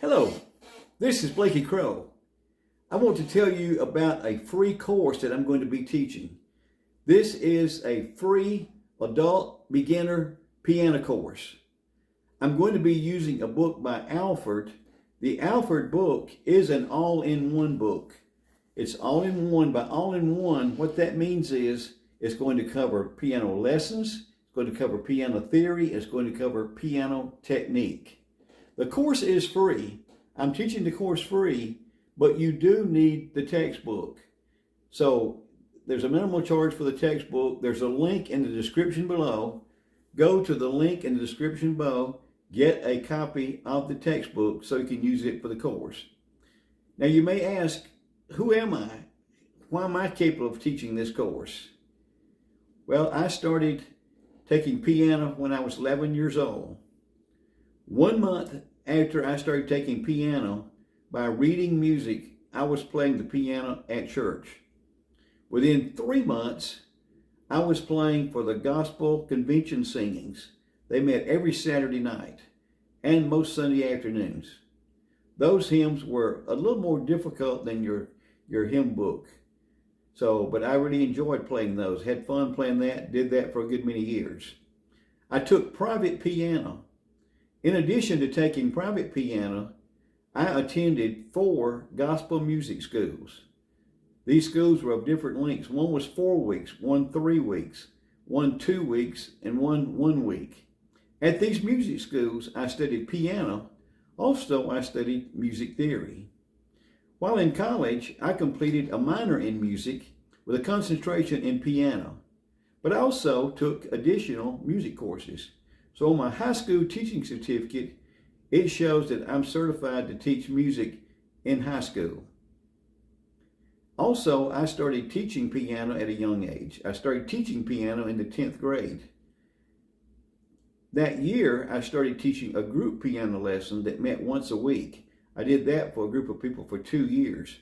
Hello, this is Blakey Crowe. I want to tell you about a free course that I'm going to be teaching. This is a free adult beginner piano course. I'm going to be using a book by Alfred. The Alfred book is an all-in-one book. It's all-in-one. By all-in-one, what that means is it's going to cover piano lessons, it's going to cover piano theory, it's going to cover piano technique. The course is free. I'm teaching the course free, but you do need the textbook. So there's a minimal charge for the textbook. There's a link in the description below. Go to the link in the description below, get a copy of the textbook so you can use it for the course. Now you may ask, who am I? Why am I capable of teaching this course? Well, I started taking piano when I was 11 years old. 1 month after I started taking piano, by reading music, I was playing the piano at church. Within 3 months, I was playing for the gospel convention singings. They met every Saturday night and most Sunday afternoons. Those hymns were a little more difficult than your hymn book. But I really enjoyed playing those, had fun playing that, did that for a good many years. I took private piano. In addition to taking private piano, I attended 4 gospel music schools. These schools were of different lengths. One was 4 weeks, one 3 weeks, one 2 weeks, and one 1 week. At these music schools, I studied piano. Also, I studied music theory. While in college, I completed a minor in music with a concentration in piano, but I also took additional music courses. So on my high school teaching certificate, it shows that I'm certified to teach music in high school. Also, I started teaching piano at a young age. I started teaching piano in the 10th grade. That year, I started teaching a group piano lesson that met once a week. I did that for a group of people for 2 years.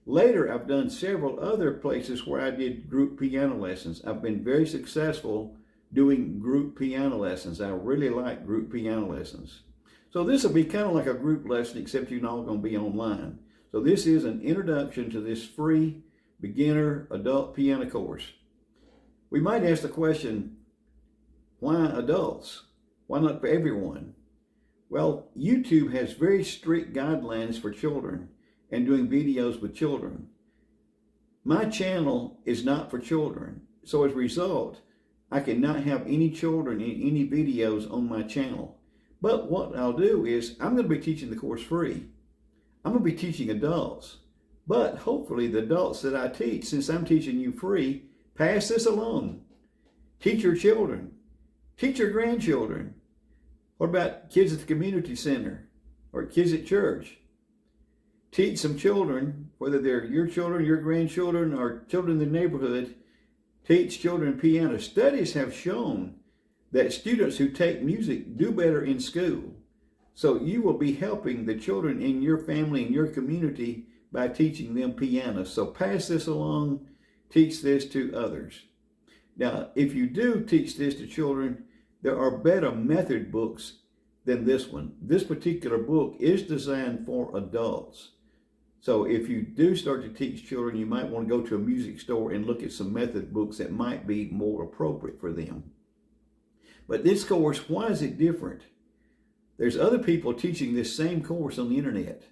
Later, I've done several other places where I did group piano lessons. I've been very successful doing group piano lessons. I really like group piano lessons. So this will be kind of like a group lesson, except you're not going to be online. So this is an introduction to this free beginner adult piano course. We might ask the question, why adults? Why not for everyone? Well, YouTube has very strict guidelines for children and doing videos with children. My channel is not for children. So as a result, I cannot have any children in any videos on my channel. But what I'll do is I'm going to be teaching the course free. I'm going to be teaching adults. But hopefully the adults that I teach, since I'm teaching you free, pass this along. Teach your children. Teach your grandchildren. What about kids at the community center or kids at church? Teach some children, whether they're your children, your grandchildren, or children in the neighborhood. Teach children piano. Studies have shown that students who take music do better in school. So you will be helping the children in your family and your community by teaching them piano. So pass this along, teach this to others. Now, if you do teach this to children, there are better method books than this one. This particular book is designed for adults. So if you do start to teach children, you might want to go to a music store and look at some method books that might be more appropriate for them. But this course, why is it different? There's other people teaching this same course on the internet.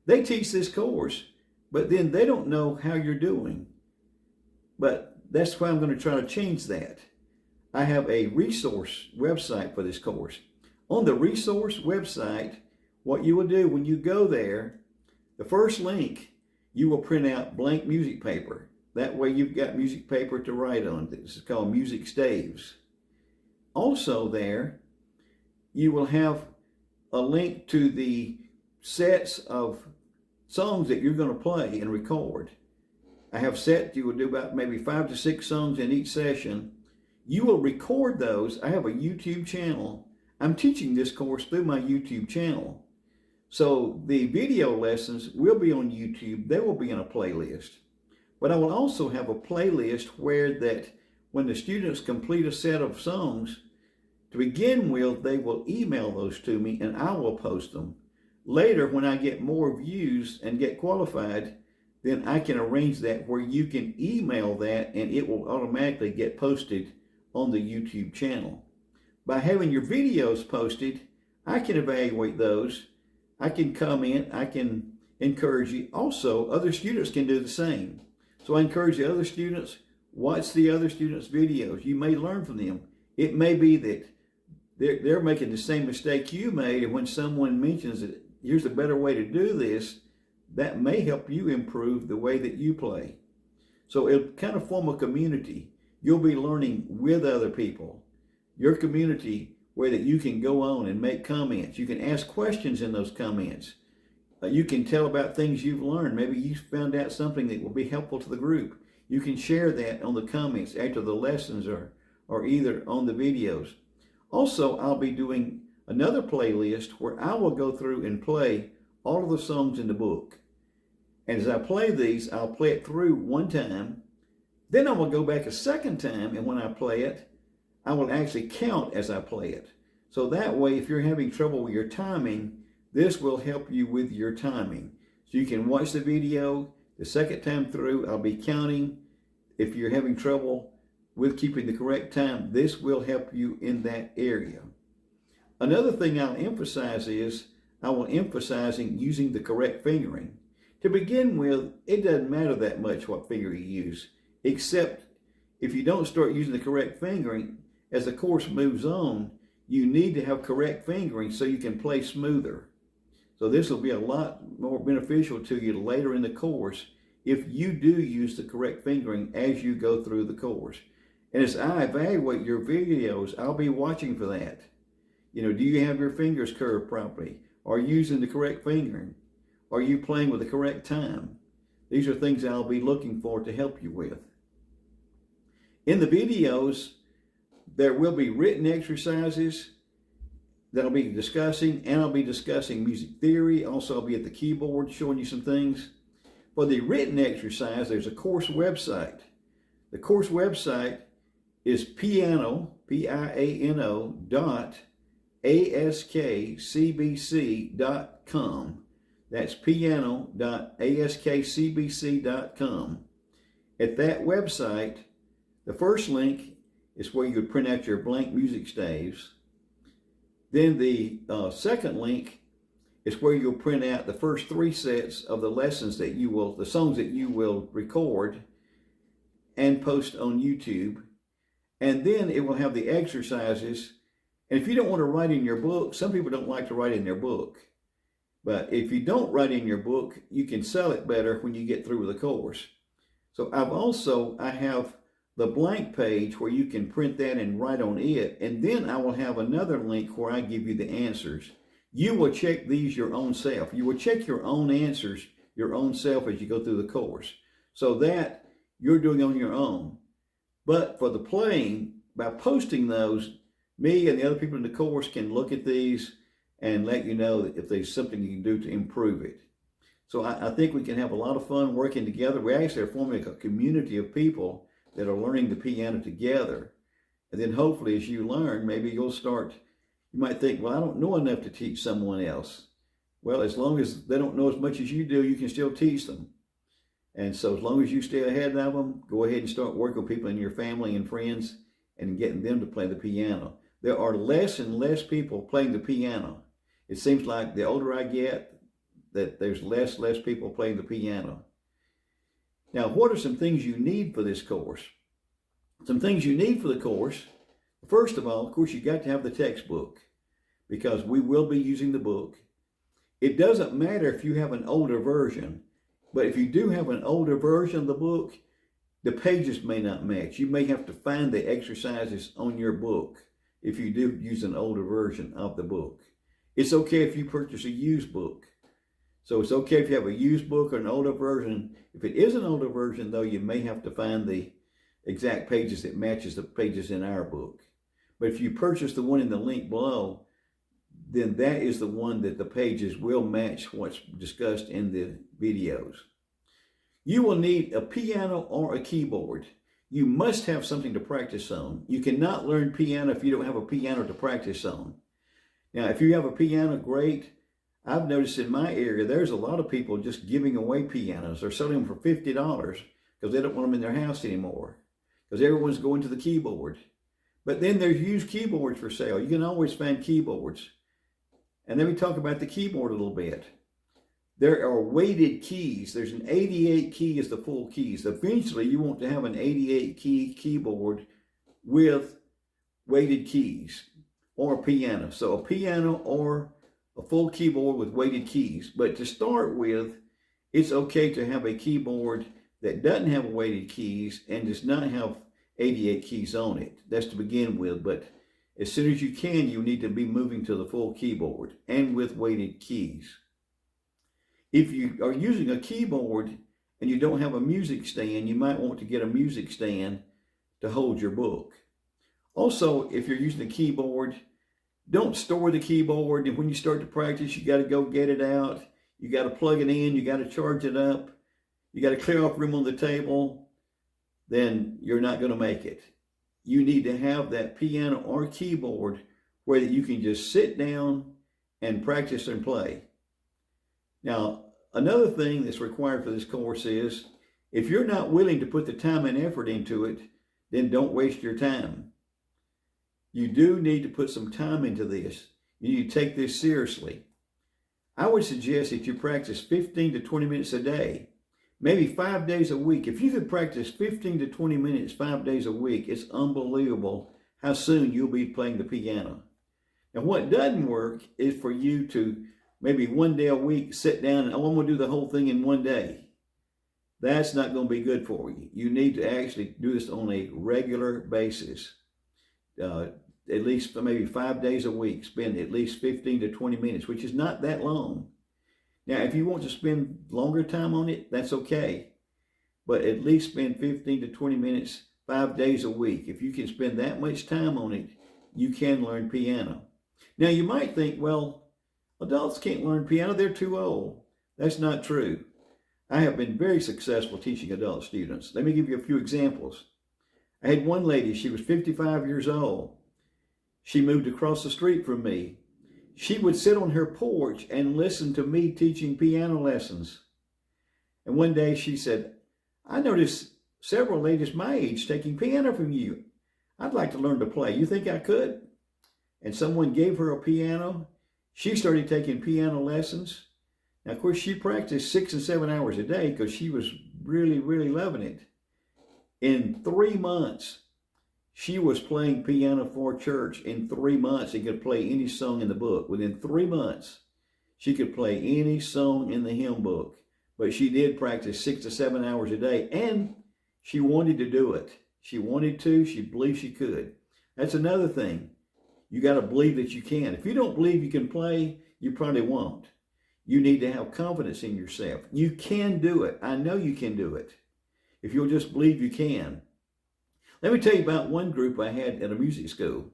They teach this course, but then they don't know how you're doing. But that's why I'm going to try to change that. I have a resource website for this course. On the resource website, what you will do when you go there, the first link, you will print out blank music paper. That way you've got music paper to write on. This is called music staves. Also there, you will have a link to the sets of songs that you're going to play and record. I have set, you will do about maybe 5 to 6 songs in each session. You will record those. I have a YouTube channel. I'm teaching this course through my YouTube channel. So the video lessons will be on YouTube. They will be in a playlist. But I will also have a playlist where that when the students complete a set of songs, to begin with, they will email those to me and I will post them. Later, when I get more views and get qualified, then I can arrange that where you can email that and it will automatically get posted on the YouTube channel. By having your videos posted, I can evaluate those. I can comment. I can encourage you. Also, other students can do the same. So I encourage the other students, watch the other students' videos. You may learn from them. It may be that they're making the same mistake you made, and when someone mentions it, here's a better way to do this, that may help you improve the way that you play. So it'll kind of form a community. You'll be learning with other people. Your community where that you can go on and make comments. You can ask questions in those comments. You can tell about things you've learned. Maybe you found out something that will be helpful to the group. You can share that on the comments after the lessons or either on the videos. Also, I'll be doing another playlist where I will go through and play all of the songs in the book. And as I play these, I'll play it through one time. Then I will go back a second time, and when I play it, I will actually count as I play it. So that way, if you're having trouble with your timing, this will help you with your timing. So you can watch the video the second time through. I'll be counting. If you're having trouble with keeping the correct time, this will help you in that area. Another thing I'll emphasize is I will emphasize using the correct fingering. To begin with, it doesn't matter that much what finger you use, except if you don't start using the correct fingering, as the course moves on, you need to have correct fingering so you can play smoother. So this will be a lot more beneficial to you later in the course if you do use the correct fingering as you go through the course. And as I evaluate your videos, I'll be watching for that. Do you have your fingers curved properly? Are you using the correct fingering? Are you playing with the correct time? These are things I'll be looking for to help you with. In the videos, there will be written exercises that I'll be discussing, and I'll be discussing music theory. Also, I'll be at the keyboard showing you some things. For the written exercise, there's a course website. The course website is piano, P-I-A-N-O, .askcbc.com. That's piano.askcbc.com. At that website, the first link is where you would print out your blank music staves. Then the second link is where you'll print out the first 3 sets of the lessons that the songs that you will record and post on YouTube. And then it will have the exercises. And if you don't want to write in your book, some people don't like to write in their book. But if you don't write in your book, you can sell it better when you get through with the course. So I have the blank page where you can print that and write on it. And then I will have another link where I give you the answers. You will check these your own self. You will check your own answers your own self as you go through the course. So that you're doing on your own. But for the playing, by posting those, me and the other people in the course can look at these and let you know that if there's something you can do to improve it. So I think we can have a lot of fun working together. We actually are forming a community of people that are learning the piano together. And then hopefully as you learn, maybe you might think, well, I don't know enough to teach someone else. Well, as long as they don't know as much as you do, you can still teach them. And so as long as you stay ahead of them, go ahead and start working with people in your family and friends and getting them to play the piano. There are less and less people playing the piano. It seems like the older I get, that there's less people playing the piano. Now, what are some things you need for this course? Some things you need for the course. First of all, of course, you got to have the textbook because we will be using the book. It doesn't matter if you have an older version, but if you do have an older version of the book, the pages may not match. You may have to find the exercises on your book if you do use an older version of the book. It's okay if you purchase a used book. So it's okay if you have a used book or an older version. If it is an older version, though, you may have to find the exact pages that matches the pages in our book. But if you purchase the one in the link below, then that is the one that the pages will match what's discussed in the videos. You will need a piano or a keyboard. You must have something to practice on. You cannot learn piano if you don't have a piano to practice on. Now, if you have a piano, great. I've noticed in my area, there's a lot of people just giving away pianos or selling them for $50 because they don't want them in their house anymore because everyone's going to the keyboard. But then there's used keyboards for sale. You can always find keyboards. And let me talk about the keyboard a little bit. There are weighted keys. There's an 88 key is the full keys. Eventually, you want to have an 88 key keyboard with weighted keys or a piano. So a piano or a full keyboard with weighted keys. But to start with, it's okay to have a keyboard that doesn't have weighted keys and does not have 88 keys on it. That's to begin with. But as soon as you can, you need to be moving to the full keyboard and with weighted keys. If you are using a keyboard and you don't have a music stand, you might want to get a music stand to hold your book. Also, if you're using a keyboard, don't store the keyboard. And when you start to practice, you got to go get it out. You got to plug it in. You got to charge it up. You got to clear off room on the table. Then you're not going to make it. You need to have that piano or keyboard where you can just sit down and practice and play. Now, another thing that's required for this course is if you're not willing to put the time and effort into it, then don't waste your time. You do need to put some time into this. You need to take this seriously. I would suggest that you practice 15 to 20 minutes a day, maybe 5 days a week. If you could practice 15 to 20 minutes 5 days a week, it's unbelievable how soon you'll be playing the piano. Now, what doesn't work is for you to maybe 1 day a week sit down and, I'm going to do the whole thing in 1 day. That's not going to be good for you. You need to actually do this on a regular basis. At least maybe 5 days a week, spend at least 15 to 20 minutes, which is not that long. Now, if you want to spend longer time on it, that's okay. But at least spend 15 to 20 minutes 5 days a week. If you can spend that much time on it, you can learn piano. Now, you might think, well, adults can't learn piano. They're too old. That's not true. I have been very successful teaching adult students. Let me give you a few examples. I had one lady, she was 55 years old. She moved across the street from me. She would sit on her porch and listen to me teaching piano lessons. And one day she said, I noticed several ladies my age taking piano from you. I'd like to learn to play. You think I could? And someone gave her a piano. She started taking piano lessons. Now, of course, she practiced 6 and 7 hours a day because she was really, really loving it. In 3 months, she was playing piano for church. In 3 months, she could play any song in the book. Within 3 months, she could play any song in the hymn book. But she did practice 6 to 7 hours a day, and she wanted to do it. She wanted to. She believed she could. That's another thing. You got to believe that you can. If you don't believe you can play, you probably won't. You need to have confidence in yourself. You can do it. I know you can do it. If you'll just believe you can. Let me tell you about one group I had at a music school.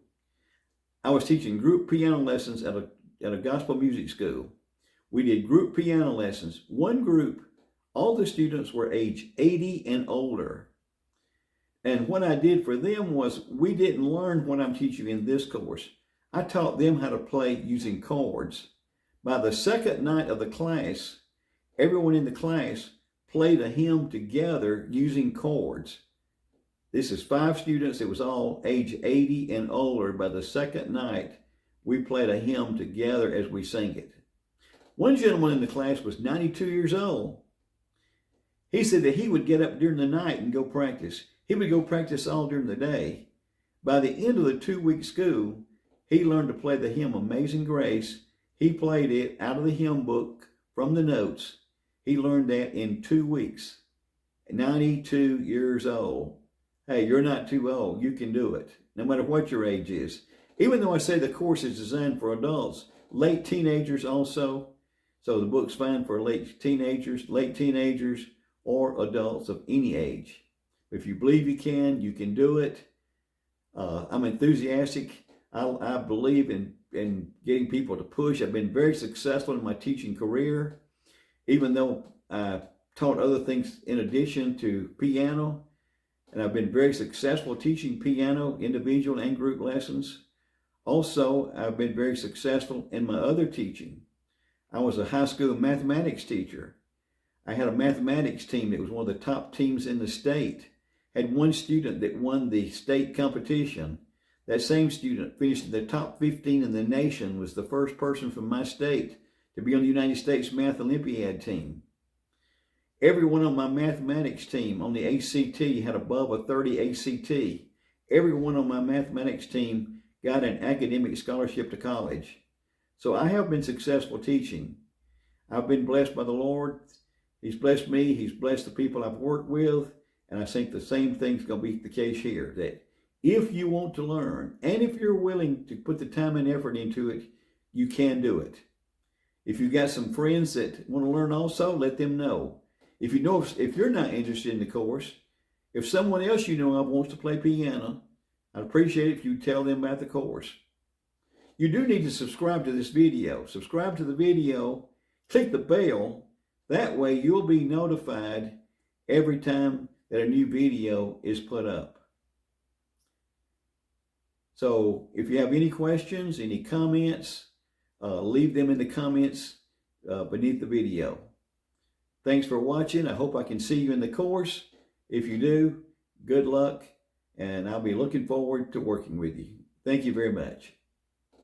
I was teaching group piano lessons at a gospel music school. We did group piano lessons. One group, all the students were age 80 and older. And what I did for them was, we didn't learn what I'm teaching in this course. I taught them how to play using chords. By the second night of the class, everyone in the class played a hymn together using chords. This is 5 students. It was all age 80 and older. By the second night, we played a hymn together as we sang it. One gentleman in the class was 92 years old. He said that he would get up during the night and go practice. He would go practice all during the day. By the end of the 2-week school, he learned to play the hymn Amazing Grace. He played it out of the hymn book from the notes. He learned that in 2 weeks. 92 years old. Hey, you're not too old. You can do it, no matter what your age is. Even though I say the course is designed for adults, late teenagers also. So the book's fine for late teenagers, or adults of any age. If you believe you can do it. I'm enthusiastic. I believe in getting people to push. I've been very successful in my teaching career, even though I taught other things in addition to piano. And I've been very successful teaching piano, individual and group lessons. Also, I've been very successful in my other teaching. I was a high school mathematics teacher. I had a mathematics team that was one of the top teams in the state. Had one student that won the state competition. That same student finished in the top 15 in the nation, was the first person from my state to be on the United States Math Olympiad team. Everyone on my mathematics team on the ACT had above a 30 ACT. Everyone on my mathematics team got an academic scholarship to college. So I have been successful teaching. I've been blessed by the Lord. He's blessed me. He's blessed the people I've worked with. And I think the same thing's going to be the case here, that if you want to learn, and if you're willing to put the time and effort into it, you can do it. If you've got some friends that want to learn also, let them know. If you're not interested in the course, if someone else you know of wants to play piano, I'd appreciate it if you tell them about the course. You do need to subscribe to this video. Subscribe to the video, click the bell. That way you'll be notified every time that a new video is put up. So if you have any questions, any comments, leave them in the comments beneath the video. Thanks for watching. I hope I can see you in the course. If you do, good luck, and I'll be looking forward to working with you. Thank you very much.